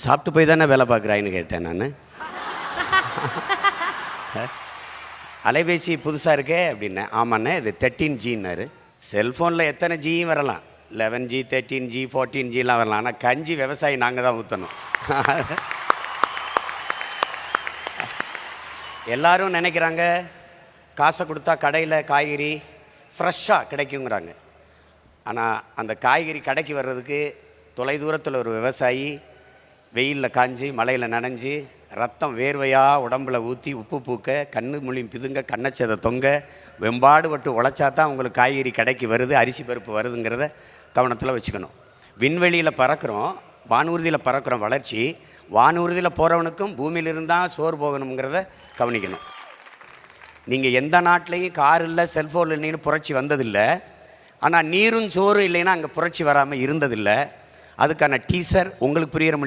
சாப்பிட்டு போய் தானே வேலை பார்க்குறாயின்னு கேட்டேன் நான். அலைபேசி புதுசாக இருக்கே அப்படின்னேன். ஆமாண்ணே இது 13Gன்னாரு. செல்ஃபோனில் எத்தனை ஜியும் வரலாம், 11G 13G 14Gலாம் வரலாம். ஆனால் கஞ்சி விவசாயி நாங்கள் தான் ஊற்றணும். எல்லோரும் நினைக்கிறாங்க காசை கொடுத்தா கடையில் காய்கறி ஃப்ரெஷ்ஷாக கிடைக்குங்கிறாங்க. ஆனால் அந்த காய்கறி கடைக்கு வர்றதுக்கு தொலைதூரத்தில் ஒரு விவசாயி வெயிலில் காஞ்சி மழையில் நனைஞ்சி ரத்தம் வேர்வையாக உடம்பில் ஊற்றி உப்பு பூக்க கண்ணு மொழி பிதுங்க கண்ணச்சதை தொங்க வெம்பாடு பட்டு உழைச்சா தான் உங்களுக்கு காய்கறி கடைக்கு வருது, அரிசி பருப்பு வருதுங்கிறத கவனத்தில் வச்சுக்கணும். விண்வெளியில் பறக்கிறோம், வானூர்தியில் பறக்கிறோம். வளர்ச்சி வானூர்தியில் போகிறவனுக்கும் பூமியிலிருந்து தான் சோறு போகணுங்கிறத கவனிக்கணும். நீங்கள் எந்த நாட்டிலையும் கார் இல்லை செல்ஃபோன் இல்லைன்னு புரட்சி வந்ததில்லை. ஆனால் நீரும் சோறு இல்லைன்னா அங்கே புரட்சி வராமல் இருந்ததில்லை. அதுக்கான டீசர் உங்களுக்கு புரிகிற